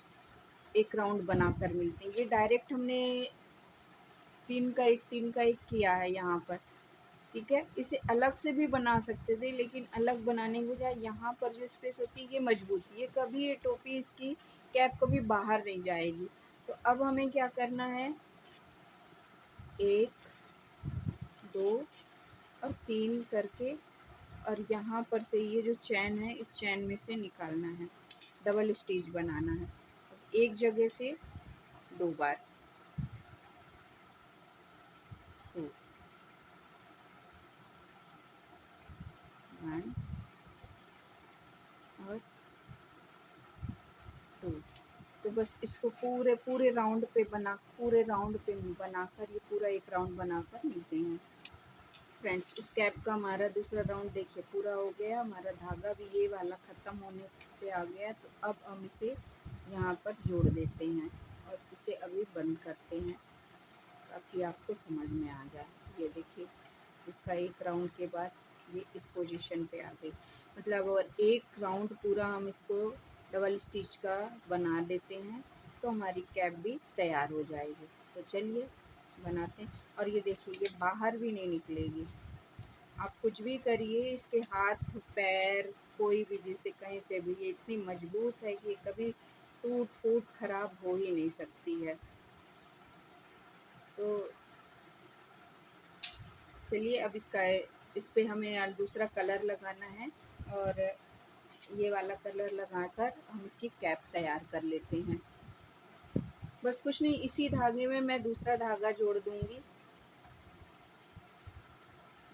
एक राउंड बनाकर मिलते हैं। ये डायरेक्ट हमने 3 का 1 किया है यहाँ पर, ठीक है। इसे अलग से भी बना सकते थे, लेकिन अलग बनाने के बजाय यहाँ पर जो स्पेस होती है ये मजबूत, ये कभी ये टोपी इसकी कैप कभी बाहर नहीं जाएगी। तो अब हमें क्या करना है, 1 2 और 3 करके, और यहाँ पर से ये जो चैन है इस चैन में से निकालना है, डबल स्टिच बनाना है। एक जगह से 2 बार, 2 1 और 2। तो बस इसको पूरे पूरे राउंड पे बनाकर ये पूरा एक राउंड बनाकर मिलते हैं। फ्रेंड्स, इस कैप का हमारा दूसरा राउंड देखिए पूरा हो गया। हमारा धागा भी ये वाला ख़त्म होने पे आ गया। तो अब हम इसे यहाँ पर जोड़ देते हैं और इसे अभी बंद करते हैं ताकि आपको समझ में आ जाए। ये देखिए, इसका एक राउंड के बाद ये इस पोजीशन पे आ गई। मतलब और एक राउंड पूरा हम इसको डबल स्टिच का बना देते हैं तो हमारी कैप भी तैयार हो जाएगी। तो चलिए बनाते हैं। और ये देखिए, ये बाहर भी नहीं निकलेगी। आप कुछ भी करिए, इसके हाथ पैर कोई भी, जैसे कहीं से भी, ये इतनी मजबूत है कि कभी टूट फूट खराब हो ही नहीं सकती है। तो चलिए, अब इस पे हमें दूसरा कलर लगाना है और ये वाला कलर लगाकर हम इसकी कैप तैयार कर लेते हैं। बस कुछ नहीं, इसी धागे में मैं दूसरा धागा जोड़ दूंगी।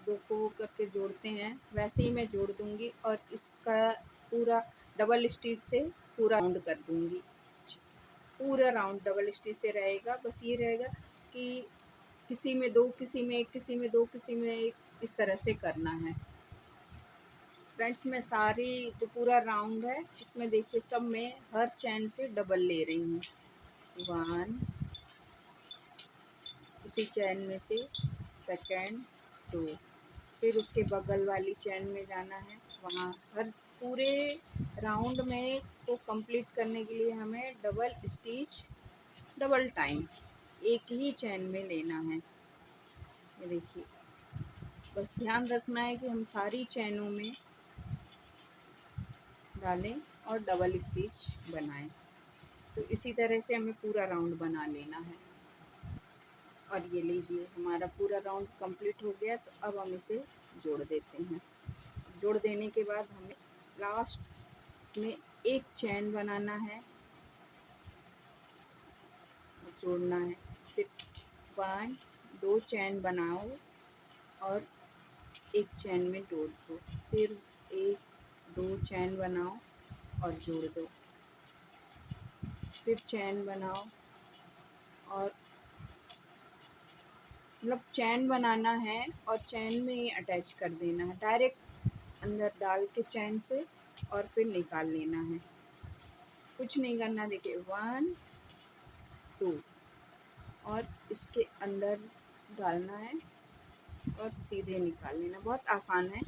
2 को करके जोड़ते हैं वैसे ही मैं जोड़ दूंगी और इसका पूरा डबल स्टिच से पूरा राउंड कर दूंगी। पूरा राउंड डबल स्टिच से रहेगा। बस ये रहेगा कि किसी में 2, किसी में 1, किसी में 2, किसी में 1, इस तरह से करना है। फ्रेंड्स, मैं सारी जो पूरा राउंड है इसमें देखिए सब में हर चैन से डबल ले रही हूँ। 1 इसी चैन में से सेकंड 2, फिर उसके बगल वाली चैन में जाना है। वहाँ हर पूरे राउंड में को कंप्लीट करने के लिए हमें डबल स्टिच डबल टाइम एक ही चैन में लेना है। ये देखिए, बस ध्यान रखना है कि हम सारी चैनों में डालें और डबल स्टिच बनाएं। तो इसी तरह से हमें पूरा राउंड बना लेना है। और ये लीजिए, हमारा पूरा राउंड कंप्लीट हो गया। तो अब हम इसे जोड़ देते हैं। जोड़ देने के बाद हमें लास्ट में एक चैन बनाना है, जोड़ना है। फिर 1 2 चैन बनाओ और एक चैन में जोड़ दो। फिर 1 2 चैन बनाओ और जोड़ दो। फिर चैन बनाओ और मतलब चैन बनाना है और चैन में ही अटैच कर देना है, डायरेक्ट अंदर डाल के चैन से और फिर निकाल लेना है। कुछ नहीं करना। देखिए 1 2 और इसके अंदर डालना है और सीधे निकाल लेना। बहुत आसान है,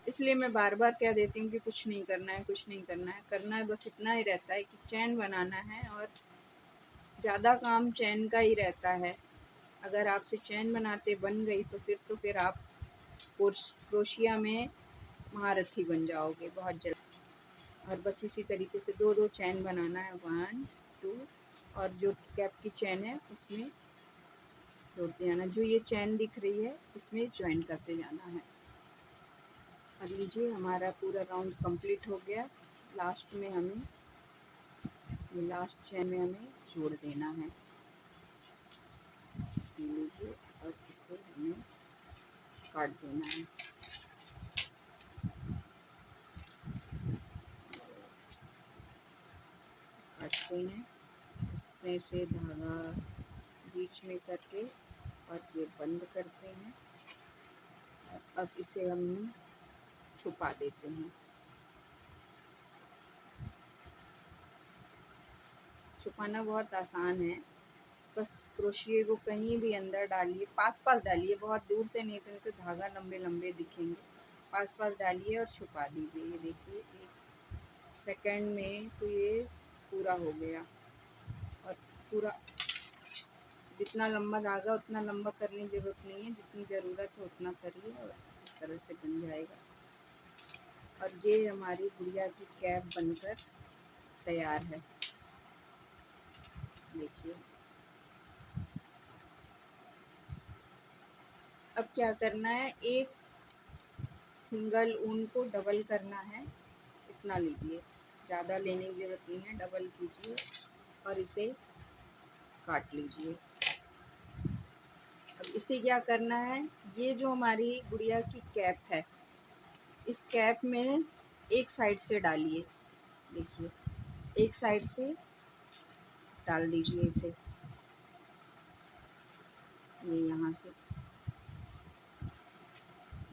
इसलिए मैं बार बार कह देती हूँ कि कुछ नहीं करना है, कुछ नहीं करना है। करना है बस इतना ही रहता है कि चैन बनाना है और ज़्यादा काम चैन का ही रहता है। अगर आपसे चैन बनाते बन गई तो फिर आप क्रोशिया में महारथी बन जाओगे बहुत जल्द। और बस इसी तरीके से 2 2 चैन बनाना है, 1 2, और जो कैप की चैन है उसमें जोड़ते जाना। जो ये चैन दिख रही है इसमें ज्वाइन करते जाना है। और लीजिए, हमारा पूरा राउंड कंप्लीट हो गया। लास्ट में हमें ये लास्ट चैन में हमें जोड़ देना है। लीजिए, और इसे हमें काट देना है। काटते हैं, इसमें से धागा बीच में करके और ये बंद करते हैं। अब इसे हम छुपा देते हैं। छुपाना बहुत आसान है, बस क्रोशिए को कहीं भी अंदर डालिए, पास पास डालिए, बहुत दूर से नहीं तो धागा लंबे लंबे दिखेंगे। पास पास डालिए और छुपा दीजिए। ये देखिए, 1 सेकंड में तो ये पूरा हो गया। और पूरा जितना लंबा धागा उतना लंबा करने की ज़रूरत नहीं है, जितनी ज़रूरत है उतना करिए और इस तरह से बन जाएगा। और ये हमारी गुड़िया की कैप बनकर तैयार है। देखिए, अब क्या करना है, एक सिंगल ऊन को डबल करना है। इतना लीजिए, ज़्यादा लेने की ज़रूरत नहीं है, डबल कीजिए और इसे काट लीजिए। अब इसे क्या करना है, ये जो हमारी गुड़िया की कैप है, इस कैप में एक साइड से डालिए। देखिए, एक साइड से डाल दीजिए इसे, ये यहाँ से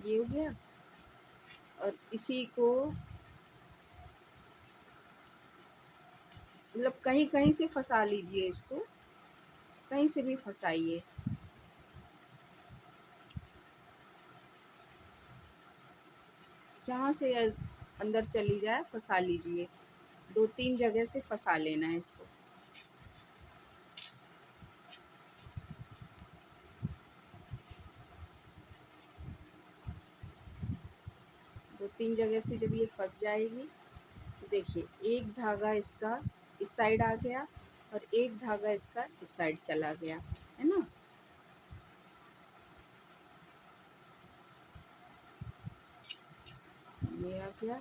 ये हो गया। और इसी को मतलब कहीं कहीं से फंसा लीजिए, इसको कहीं से भी फंसाइए। जहाँ से अंदर चली जाए फंसा लीजिए। 2 3 जगह से फंसा लेना है इसको। 2 3 जगह से जब ये फंस जाएगी तो देखिए, एक धागा इसका इस साइड आ गया और एक धागा इसका इस साइड चला गया, है ना। ये आ गया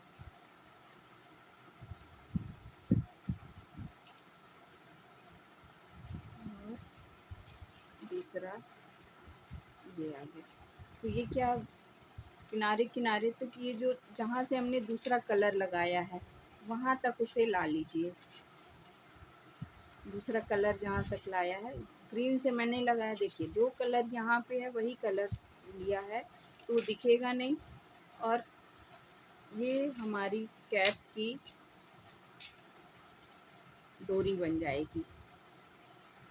और दूसरा ये आ गया। तो ये क्या, किनारे किनारे तक ये जो जहाँ से हमने दूसरा कलर लगाया है वहाँ तक उसे ला लीजिए। दूसरा कलर जहाँ तक लाया है, ग्रीन से मैंने लगाया, देखिए जो कलर यहाँ पे है वही कलर लिया है तो दिखेगा नहीं। और ये हमारी कैप की डोरी बन जाएगी।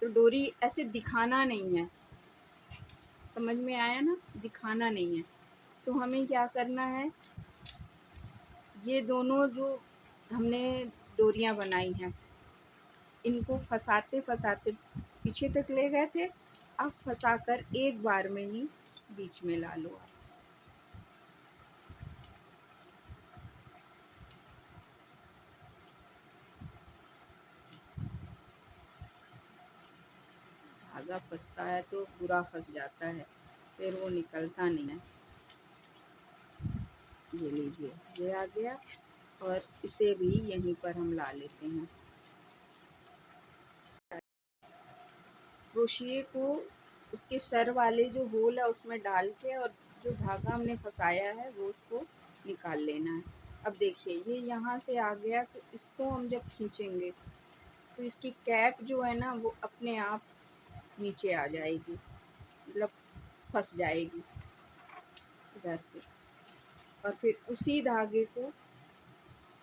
तो डोरी ऐसे दिखाना नहीं है, समझ में आया ना, दिखाना नहीं है। तो हमें क्या करना है, ये दोनों जो हमने डोरियां बनाई हैं इनको फंसाते फंसाते पीछे तक ले गए थे, अब फंसाकर एक बार में ही बीच में ला लो आप। धागा फंसता है तो बुरा फंस जाता है, फिर वो निकलता नहीं है। ये लीजिए, ये आ गया, और इसे भी यहीं पर हम ला लेते हैं। क्रोशिए को उसके सर वाले जो होल है उसमें डाल के, और जो धागा हमने फंसाया है वो उसको निकाल लेना है। अब देखिए ये यहाँ से आ गया, तो इसको हम जब खींचेंगे तो इसकी कैप जो है ना वो अपने आप नीचे आ जाएगी, मतलब फंस जाएगी इधर से। और फिर उसी धागे को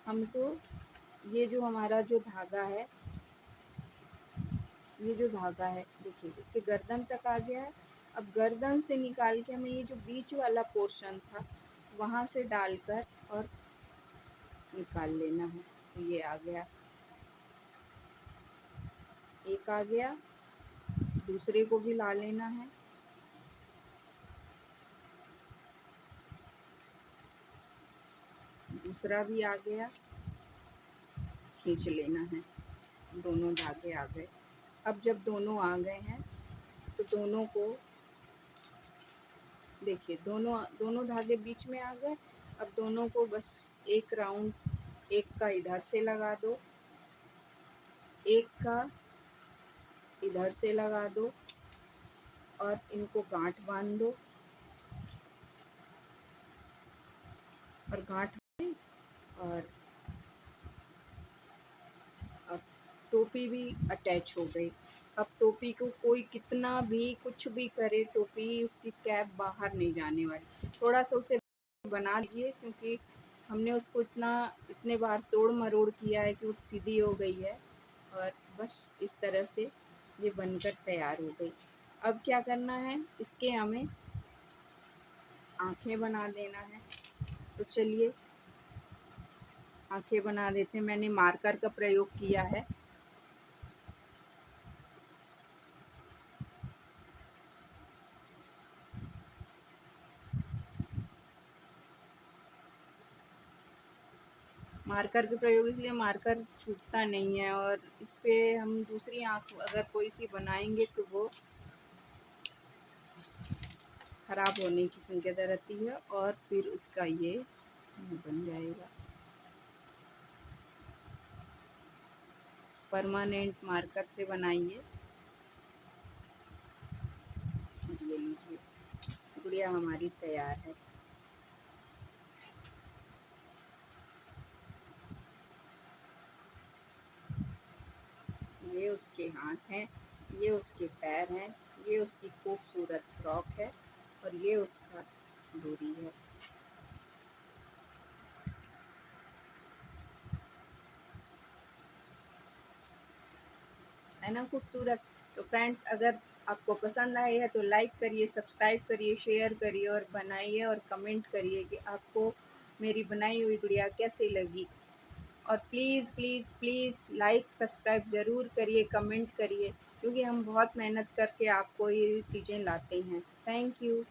हमको, ये जो हमारा जो धागा है, ये जो धागा है देखिए इसके गर्दन तक आ गया है। अब गर्दन से निकाल के हमें ये जो बीच वाला पोर्शन था वहाँ से डालकर और निकाल लेना है। तो ये आ गया, एक आ गया, दूसरे को भी ला लेना है। दूसरा भी आ गया, खींच लेना है। दोनों धागे आ गए। अब जब दोनों आ गए हैं तो दोनों को देखिए, दोनों दोनों धागे बीच में आ गए। अब दोनों को बस एक राउंड, एक का इधर से लगा दो, एक का इधर से लगा दो, और इनको गांठ बांध दो। और गांठ में, और अब टोपी भी अटैच हो गई। अब टोपी को कोई कितना भी कुछ भी करे, टोपी उसकी कैप बाहर नहीं जाने वाली। थोड़ा सा उसे बना लीजिए, क्योंकि हमने उसको इतने बार तोड़ मरोड़ किया है कि वो सीधी हो गई है। और बस इस तरह से ये बनकर तैयार हो गई। अब क्या करना है, इसके हमें आँखें बना देना है। तो चलिए आँखें बना देते हैं। मैंने मार्कर का प्रयोग किया है। मार्कर के प्रयोग इसलिए, मार्कर छूटता नहीं है, और इस पे हम दूसरी आँख अगर कोई सी बनाएंगे तो वो ख़राब होने की संभावना रहती है, और फिर उसका ये बन जाएगा। परमानेंट मार्कर से बनाइए। ये लीजिए, गुड़िया हमारी तैयार है। ये उसके हाथ हैं, ये उसके पैर हैं, ये उसकी खूबसूरत फ्रॉक है, और ये उसका डोरी है ना खूबसूरत। तो फ्रेंड्स, अगर आपको पसंद आए है तो लाइक करिए, सब्सक्राइब करिए, शेयर करिए, और बनाइए और कमेंट करिए कि आपको मेरी बनाई हुई गुड़िया कैसी लगी। और please please please like subscribe ज़रूर करिए, कमेंट करिए, क्योंकि हम बहुत मेहनत करके आपको ये चीज़ें लाते हैं। Thank you.